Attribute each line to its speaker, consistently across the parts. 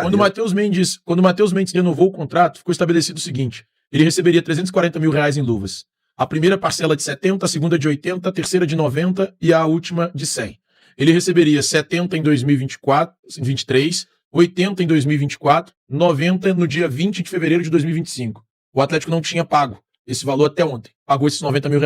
Speaker 1: Quando o Matheus Mendes renovou o contrato, ficou estabelecido o seguinte: ele receberia R$340 mil em luvas. A primeira parcela de 70, a segunda de 80, a terceira de 90 e a última de 100. Ele receberia 70 em 2024, 23, 80 em 2024, 90 no dia 20 de fevereiro de 2025. O Atlético não tinha pago esse valor até ontem. Pagou esses R$90 mil.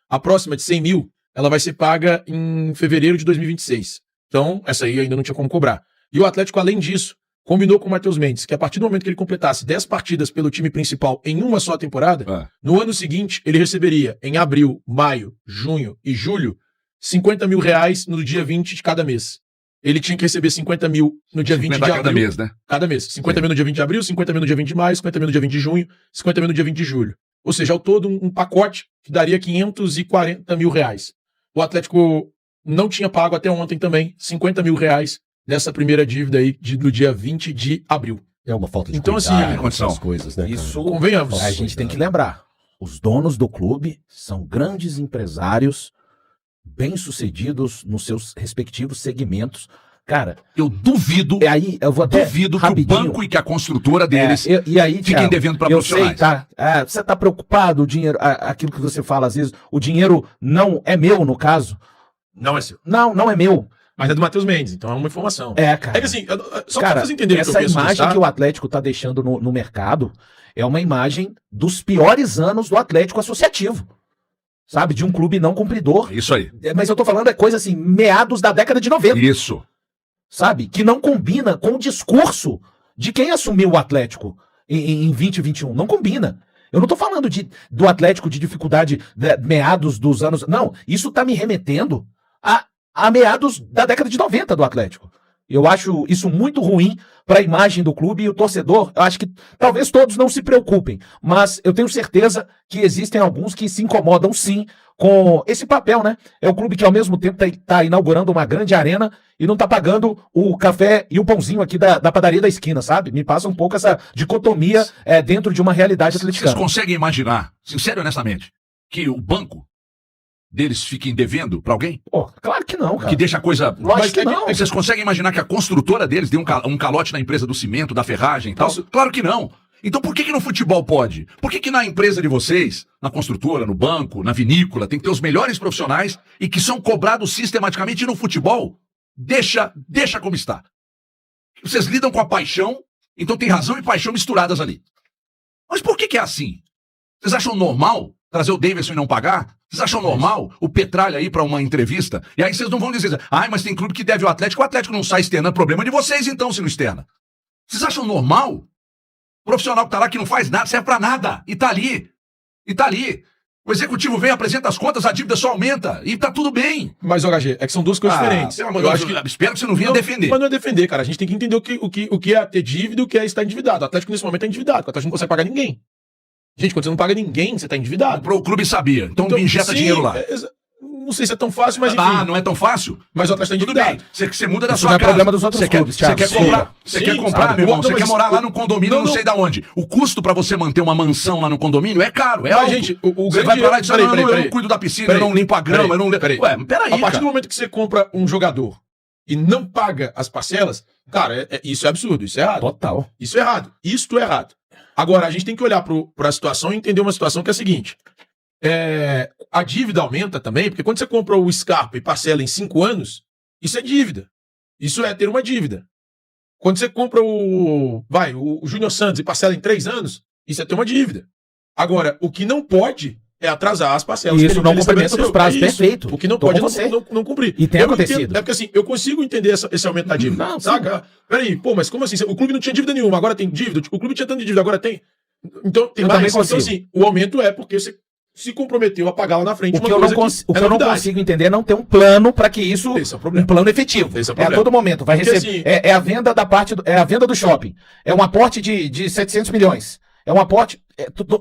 Speaker 1: A próxima de 100 mil, ela vai ser paga em fevereiro de 2026. Então, essa aí ainda não tinha como cobrar. E o Atlético, além disso, combinou com o Matheus Mendes que a partir do momento que ele completasse 10 partidas pelo time principal em uma só temporada, no ano seguinte ele receberia em abril, maio, junho e julho R$50 mil no dia 20 de cada mês. Ele tinha que receber 50 mil no dia 20 de abril.
Speaker 2: Cada mês, né?
Speaker 1: Cada mês. 50 mil no dia 20 de abril, 50 mil no dia 20 de maio, 50 mil no dia 20 de junho, 50 mil no dia 20 de julho. Ou seja, ao todo um pacote que daria R$540 mil. O Atlético não tinha pago até ontem também R$50 mil dessa primeira dívida aí do dia 20 de abril.
Speaker 3: É uma falta de
Speaker 1: então,
Speaker 3: cuidado
Speaker 1: assim,
Speaker 3: essas coisas, né?
Speaker 4: Isso,
Speaker 1: convenhamos.
Speaker 4: A gente tem que lembrar, os donos do clube são grandes empresários, bem-sucedidos nos seus respectivos segmentos. Cara,
Speaker 2: eu duvido,
Speaker 4: eu vou até
Speaker 2: duvido que o banco e que a construtora deles
Speaker 4: e aí,
Speaker 2: fiquem
Speaker 4: Thiago,
Speaker 2: devendo para
Speaker 4: eu
Speaker 2: profissionais.
Speaker 4: sei, tá? Você tá preocupado, o dinheiro, aquilo que você fala às vezes, o dinheiro não é meu, no caso.
Speaker 1: Não é seu.
Speaker 4: Não é meu.
Speaker 1: Mas é do Matheus Mendes, então é uma informação.
Speaker 4: Cara.
Speaker 1: É que assim, só para vocês entenderem
Speaker 4: essa imagem que o Atlético tá deixando no mercado é uma imagem dos piores anos do Atlético associativo. Sabe? De um clube não cumpridor.
Speaker 2: Isso aí.
Speaker 4: Mas eu tô falando coisa assim, meados da década de 90.
Speaker 2: Isso.
Speaker 4: Sabe? Que não combina com o discurso de quem assumiu o Atlético em 2021. Não combina. Eu não tô falando do Atlético de dificuldade meados dos anos... Não, isso tá me remetendo a meados da década de 90 do Atlético. Eu acho isso muito ruim para a imagem do clube e o torcedor. Eu acho que talvez todos não se preocupem, mas eu tenho certeza que existem alguns que se incomodam sim com esse papel, né? É o clube que ao mesmo tempo tá inaugurando uma grande arena e não tá pagando o café e o pãozinho aqui da padaria da esquina, sabe? Me passa um pouco essa dicotomia dentro de uma realidade atleticana.
Speaker 2: Vocês conseguem imaginar, sincero e honestamente, que o banco deles fiquem devendo pra alguém?
Speaker 4: Pô, claro que não, cara.
Speaker 2: Que deixa a coisa...
Speaker 4: Lógico que não.
Speaker 2: Vocês conseguem imaginar que a construtora deles dê um calote na empresa do cimento, da ferragem e tal? Claro que não. Então por que no futebol pode? Por que na empresa de vocês, na construtora, no banco, na vinícola, tem que ter os melhores profissionais e que são cobrados sistematicamente, e no futebol deixa como está? Vocês lidam com a paixão, então tem razão e paixão misturadas ali. Mas por que é assim? Vocês acham normal trazer o Davidson e não pagar? Vocês acham normal o Petralha ir pra uma entrevista? E aí vocês não vão dizer, mas tem clube que deve o Atlético não sai externando. Problema de vocês então, se não externa. Vocês acham normal? O profissional que tá lá que não faz nada, serve pra nada. E tá ali. O executivo vem, apresenta as contas, a dívida só aumenta. E tá tudo bem.
Speaker 1: Mas, HG, é que são duas coisas diferentes.
Speaker 2: Eu acho que... Espero que você não venha defender.
Speaker 1: Mas não é defender, cara. A gente tem que entender o que é ter dívida e o que é estar endividado. O Atlético nesse momento é endividado. O Atlético não consegue pagar ninguém. Gente, quando você não paga ninguém, você tá endividado.
Speaker 2: O clube sabia. Então injeta
Speaker 1: sim,
Speaker 2: dinheiro lá.
Speaker 1: Não sei se é tão fácil, mas enfim.
Speaker 2: Não é tão fácil?
Speaker 1: Mas o Atlético tá endividado.
Speaker 2: Tudo bem. Você muda da
Speaker 4: Isso
Speaker 2: sua
Speaker 4: não é
Speaker 2: casa.
Speaker 4: problema dos outros clubes,
Speaker 2: Você quer comprar,
Speaker 1: quer
Speaker 2: comprar, meu irmão. Você quer morar lá no condomínio, não sei da onde. O custo pra você manter uma mansão lá no condomínio é caro, é alto.
Speaker 1: Gente,
Speaker 2: você vai pra lá e diz, eu não cuido da piscina, eu não limpo a grama, eu não...
Speaker 1: Peraí. A partir do momento que você compra um jogador e não paga as parcelas, cara, isso é absurdo, isso é errado.
Speaker 4: Total.
Speaker 1: Isso é errado. Isto é errado. Agora, a gente tem que olhar para a situação e entender uma situação que é a seguinte. A dívida aumenta também, porque quando você compra o Scarpa e parcela em 5 anos, isso é dívida. Isso é ter uma dívida. Quando você compra o Júnior Santos e parcela em 3 anos, isso é ter uma dívida. Agora, o que não pode é atrasar as parcelas.
Speaker 4: Isso não cumprimenta os prazos, perfeito.
Speaker 1: O que não pode é não cumprir.
Speaker 4: E tem acontecido.
Speaker 1: Porque assim, eu consigo entender esse aumento da dívida.
Speaker 4: Não,
Speaker 1: saca? Peraí, mas como assim? O clube não tinha dívida nenhuma, agora tem dívida. O clube tinha tanto de dívida, agora tem. Então, tem mais. Então, assim, o aumento é porque você se comprometeu a pagar lá na frente.
Speaker 4: O que eu não consigo entender é não ter um plano para que isso, um plano efetivo. A todo momento vai receber. Assim, a venda da parte, a venda do shopping. É um aporte de 700 milhões. É um aporte.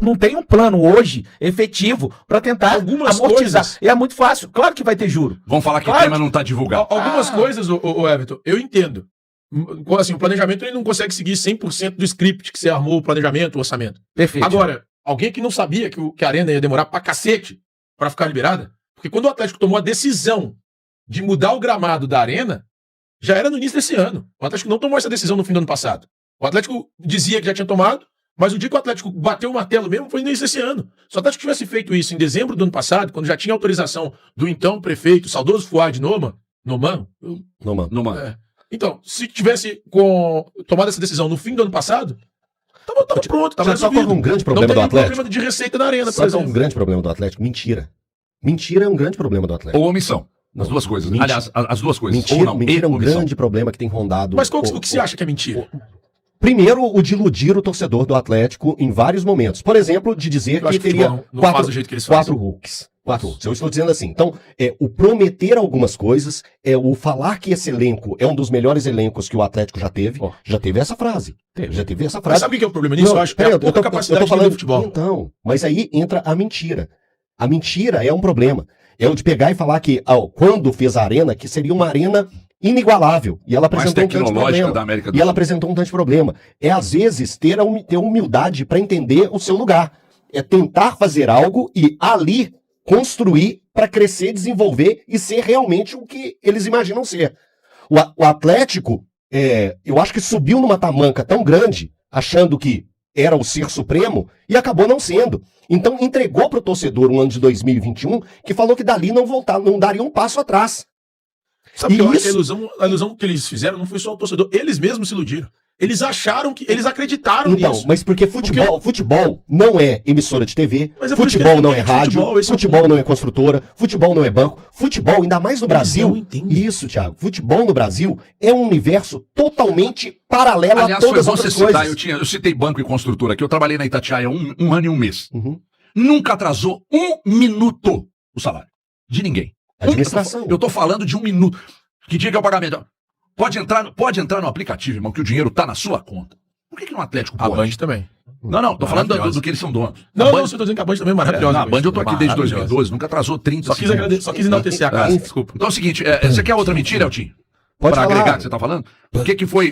Speaker 4: Não tem um plano hoje efetivo para tentar amortizar. Coisas... É muito fácil. Claro que vai ter juro.
Speaker 2: Vamos falar que o tema não está divulgado.
Speaker 1: Algumas coisas, o Everton, eu entendo. Assim, o planejamento ele não consegue seguir 100% do script que você armou, o planejamento, o orçamento.
Speaker 4: Perfeito.
Speaker 1: Agora, alguém que não sabia que a Arena ia demorar pra cacete pra ficar liberada, porque quando o Atlético tomou a decisão de mudar o gramado da Arena, já era no início desse ano. O Atlético não tomou essa decisão no fim do ano passado. O Atlético dizia que já tinha tomado, mas o dia que o Atlético bateu o martelo mesmo foi no início desse ano. Se o Atlético tivesse feito isso em dezembro do ano passado, quando já tinha autorização do então prefeito, saudoso Fuad Noman, então, se tivesse tomado essa decisão no fim do ano passado, tava pronto, tava
Speaker 3: Só
Speaker 1: resolvido.
Speaker 3: um grande
Speaker 1: Não
Speaker 3: problema do
Speaker 1: tem
Speaker 3: Atlético.
Speaker 1: problema de receita na arena, por
Speaker 3: Sabe qual é um
Speaker 1: exemplo.
Speaker 3: grande problema do Atlético? Mentira. Mentira é um grande problema do Atlético.
Speaker 2: Ou omissão. As duas coisas.
Speaker 3: Mentira.
Speaker 2: Aliás, as duas coisas.
Speaker 3: Mentira,
Speaker 2: Ou não,
Speaker 3: mentira é um
Speaker 2: omissão.
Speaker 3: grande problema que tem rondado.
Speaker 1: Mas o que você acha que é mentira?
Speaker 3: Primeiro, o de iludir o torcedor do Atlético em vários momentos. Por exemplo, de dizer
Speaker 1: Eu acho
Speaker 3: que
Speaker 1: que o
Speaker 3: teria
Speaker 1: futebol não faz do jeito que eles
Speaker 3: quatro
Speaker 1: fazem.
Speaker 3: Hulks. Quatro Hulks. Eu estou dizendo assim. Então, o prometer algumas coisas, o falar que esse elenco é um dos melhores elencos que o Atlético já teve. Já teve essa frase. Já teve essa
Speaker 1: Mas
Speaker 3: frase.
Speaker 1: sabe o que é o problema nisso?
Speaker 3: Não,
Speaker 1: Eu acho que é
Speaker 3: peraí,
Speaker 1: a pouca capacidade de futebol.
Speaker 3: Então, mas aí entra a mentira. A mentira é um problema. É o de pegar e falar que, quando fez a arena, que seria uma arena inigualável. E ela
Speaker 2: Mais
Speaker 3: apresentou um tanto de
Speaker 2: tecnológica
Speaker 3: problema.
Speaker 2: da América do
Speaker 3: E ela
Speaker 2: Sul.
Speaker 3: apresentou um tanto de problema. É, às vezes, ter humildade para entender o seu lugar. É tentar fazer algo e ali construir para crescer, desenvolver e ser realmente o que eles imaginam ser. O Atlético, eu acho que subiu numa tamanca tão grande, achando que era o ser supremo, e acabou não sendo. Então entregou para o torcedor um ano de 2021 que falou que dali não daria um passo atrás.
Speaker 1: Sabe
Speaker 3: E
Speaker 1: que eu acho que
Speaker 3: isso-
Speaker 1: a ilusão que eles fizeram não foi só o torcedor, eles mesmos se iludiram. Eles acharam que. Eles acreditaram
Speaker 3: Então,
Speaker 1: nisso.
Speaker 3: mas porque futebol não é emissora de TV,
Speaker 1: Mas é por isso que
Speaker 3: futebol
Speaker 1: eles
Speaker 3: não é
Speaker 1: entendem
Speaker 3: rádio,
Speaker 1: futebol, esse é o
Speaker 3: futebol
Speaker 1: ponto.
Speaker 3: não é construtora, futebol não é banco, futebol, ainda mais no Brasil.
Speaker 1: não entendem.
Speaker 3: Isso, Thiago. Futebol no Brasil é um universo totalmente paralelo a
Speaker 2: Aliás, foi
Speaker 3: todas
Speaker 2: bom
Speaker 3: as
Speaker 2: você
Speaker 3: outras
Speaker 2: citar,
Speaker 3: coisas.
Speaker 2: eu citei banco e construtora aqui, eu trabalhei na Itatiaia um ano e um mês.
Speaker 3: Uhum.
Speaker 2: Nunca atrasou um minuto o salário. De ninguém.
Speaker 3: Administração.
Speaker 2: Eu tô falando de um minuto. Que dia que é o pagamento? Pode entrar no aplicativo, irmão, que o dinheiro tá na sua conta. Por que no Atlético
Speaker 1: A
Speaker 2: pode?
Speaker 1: Band também.
Speaker 2: Não, tô falando
Speaker 1: Maravilhosa.
Speaker 2: do que eles são donos.
Speaker 1: Não,
Speaker 2: A Band-
Speaker 1: você tá dizendo que a Band também é maravilhosa.
Speaker 2: Na Band eu tô aqui desde
Speaker 1: Maravilhosa.
Speaker 2: 2012, nunca atrasou 30
Speaker 1: Só quis
Speaker 2: segundos.
Speaker 1: agradecer, só quis enaltecer a casa, desculpa.
Speaker 2: Então é o seguinte, você quer outra mentira, Eltinho?
Speaker 3: Pode
Speaker 2: Para
Speaker 3: falar.
Speaker 2: agregar que você tá falando? O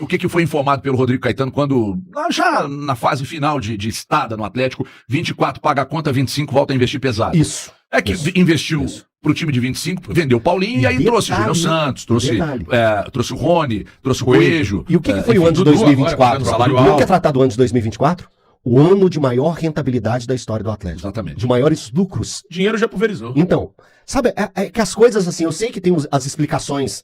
Speaker 2: que que foi informado pelo Rodrigo Caetano quando, já na fase final de estada no Atlético, 24 paga a conta, 25 volta a investir pesado?
Speaker 3: Isso.
Speaker 2: É que
Speaker 3: Isso.
Speaker 2: investiu
Speaker 3: Isso.
Speaker 2: pro time de 25, vendeu o Paulinho e aí
Speaker 3: Detalhe,
Speaker 2: trouxe o Júnior Santos, trouxe o Rony, trouxe o Coelho.
Speaker 3: E o que foi o ano de
Speaker 1: Dudu agora,
Speaker 3: 2024?
Speaker 1: pagando salário
Speaker 3: Não
Speaker 1: alto.
Speaker 3: quer tratar do ano de 2024? O ano de maior rentabilidade da história do Atlético.
Speaker 2: Exatamente.
Speaker 3: De maiores lucros.
Speaker 1: Dinheiro já pulverizou.
Speaker 3: Então, sabe, é que as coisas assim, eu sei que tem as explicações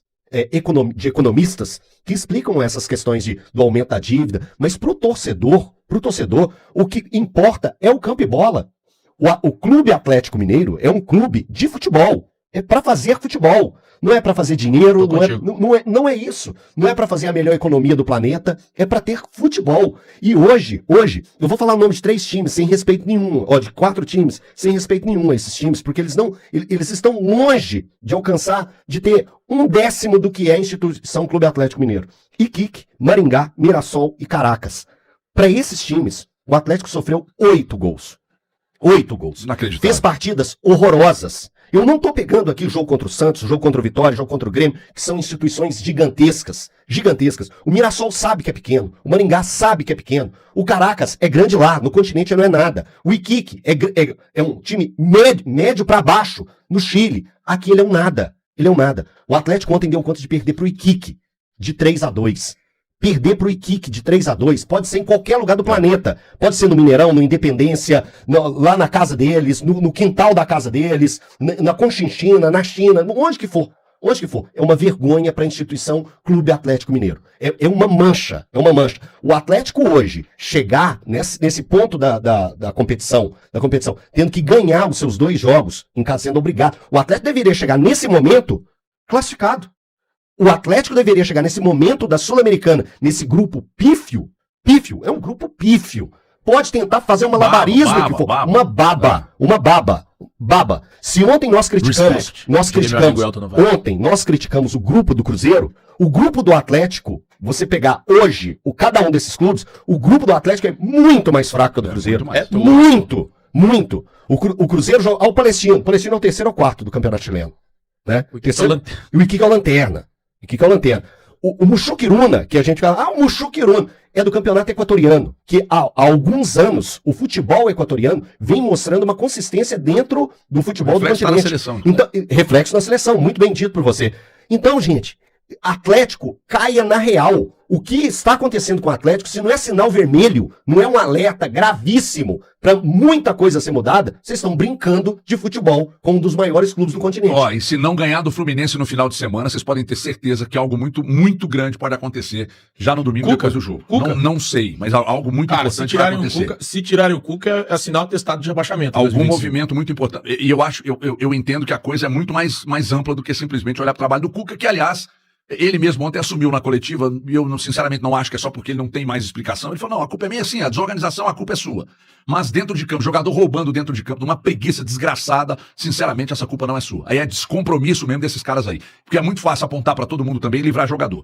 Speaker 3: de economistas que explicam essas questões do aumento da dívida, mas pro torcedor, o que importa é o campo e bola. O Clube Atlético Mineiro é um clube de futebol. É para fazer futebol. Não é para fazer dinheiro,
Speaker 1: Tô contigo.
Speaker 3: não é isso. Não é para fazer a melhor economia do planeta, é para ter futebol. E hoje, eu vou falar o nome de 3 times sem respeito nenhum, de 4 times sem respeito nenhum a esses times, porque eles estão longe de alcançar, de ter 1/10 do que é a instituição Clube Atlético Mineiro. Iquique, Maringá, Mirassol e Caracas. Para esses times, o Atlético sofreu 8 gols. 8 gols.
Speaker 2: Inacreditável.
Speaker 3: Fez partidas horrorosas. Eu não tô pegando aqui o jogo contra o Santos, o jogo contra o Vitória, o jogo contra o Grêmio, que são instituições gigantescas. Gigantescas. O Mirassol sabe que é pequeno. O Maringá sabe que é pequeno. O Caracas é grande lá, no continente não é nada. O Iquique é um time médio para baixo no Chile. Aqui ele é um nada. Ele é um nada. O Atlético ontem deu conta de perder pro Iquique de 3-2. Perder pro Iquique de 3-2 pode ser em qualquer lugar do planeta. Pode ser no Mineirão, no Independência, lá na casa deles, no quintal da casa deles, na Conchinchina, na China, onde que for. Onde que for. É uma vergonha para a instituição Clube Atlético Mineiro. É uma mancha. É uma mancha. O Atlético hoje chegar nesse ponto da competição, tendo que ganhar os seus 2 jogos, em casa sendo obrigado. O Atlético deveria chegar nesse momento classificado. O Atlético deveria chegar nesse momento da Sul-Americana, nesse grupo pífio. Pífio, é um grupo pífio. Pode tentar fazer uma labarismo que for. Uma baba. Se ontem nós criticamos, ontem nós criticamos o grupo do Cruzeiro, o grupo do Atlético, você pegar hoje cada um desses clubes, o grupo do Atlético é muito mais fraco que o do Cruzeiro. Muito. O Cruzeiro joga ao Palestino. O Palestino é o 3º ou 4º do Campeonato Chileno. Né? O Iquique é o lanterna. O Muxuquiruna, que a gente fala, o Muxuquiruna é do Campeonato Equatoriano, que há alguns anos o futebol equatoriano vem mostrando uma consistência dentro do futebol
Speaker 2: Reflexo
Speaker 3: do continente.
Speaker 2: na seleção.
Speaker 3: Então, reflexo na seleção, muito bem dito por você. Então, gente, Atlético caia na real. O que está acontecendo com o Atlético, se não é sinal vermelho, não é um alerta gravíssimo para muita coisa ser mudada, vocês estão brincando de futebol com um dos maiores clubes do continente.
Speaker 2: Ó, e se não ganhar do Fluminense no final de semana, vocês podem ter certeza que algo muito, muito grande pode acontecer já no domingo depois do jogo.
Speaker 1: Cuca.
Speaker 2: Não sei, mas algo muito
Speaker 1: Cara, se
Speaker 2: importante vai
Speaker 1: tirarem,
Speaker 2: acontecer.
Speaker 1: se tirarem o Cuca, é sinal atestado de rebaixamento.
Speaker 2: Algum
Speaker 1: 2025.
Speaker 2: movimento muito importante. E eu entendo que a coisa é muito mais ampla do que simplesmente olhar para o trabalho do Cuca, que, aliás, ele mesmo ontem assumiu na coletiva, e eu sinceramente não acho que é só porque ele não tem mais explicação. Ele falou, não, a culpa é minha sim, a desorganização, a culpa é sua. Mas dentro de campo, jogador roubando dentro de campo, numa preguiça desgraçada, sinceramente essa culpa não é sua. Aí é descompromisso mesmo desses caras aí. Porque é muito fácil apontar para todo mundo também e livrar jogador.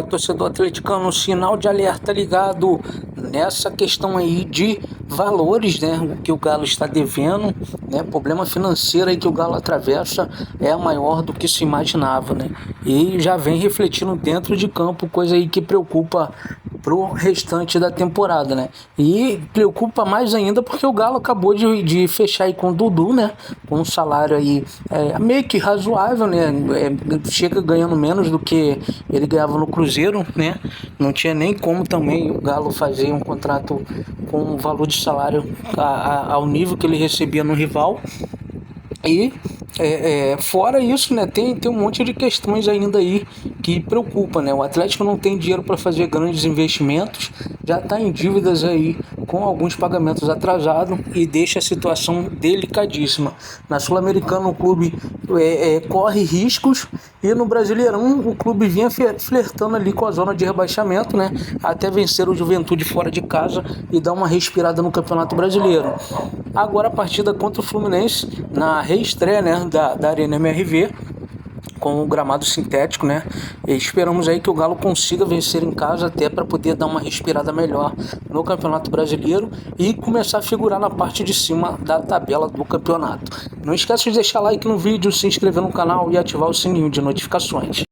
Speaker 5: Torcedor atleticano, sinal de alerta ligado nessa questão aí de valores, né? O que o Galo está devendo, né? Problema financeiro aí que o Galo atravessa é maior do que se imaginava, né? E já vem refletindo dentro de campo, coisa aí que preocupa pro restante da temporada, né? E preocupa mais ainda porque o Galo acabou de fechar aí com o Dudu, né? Com um salário aí meio que razoável, né? Chega ganhando menos do que ele ganhava no Cruzeiro, né? Não tinha nem como também o Galo fazer um contrato com um valor de salário ao nível que ele recebia no rival. E fora isso, né, tem um monte de questões ainda aí que preocupa, né? O Atlético não tem dinheiro para fazer grandes investimentos, já está em dívidas aí com alguns pagamentos atrasados e deixa a situação delicadíssima. Na Sul-Americana o clube corre riscos e no Brasileirão o clube vinha flertando ali com a zona de rebaixamento, né? Até vencer o Juventude fora de casa e dar uma respirada no Campeonato Brasileiro. Agora a partida contra o Fluminense na reestreia, né, da Arena MRV, com o gramado sintético, né? E esperamos aí que o Galo consiga vencer em casa até para poder dar uma respirada melhor no Campeonato Brasileiro e começar a figurar na parte de cima da tabela do campeonato. Não esqueça de deixar like no vídeo, se inscrever no canal e ativar o sininho de notificações.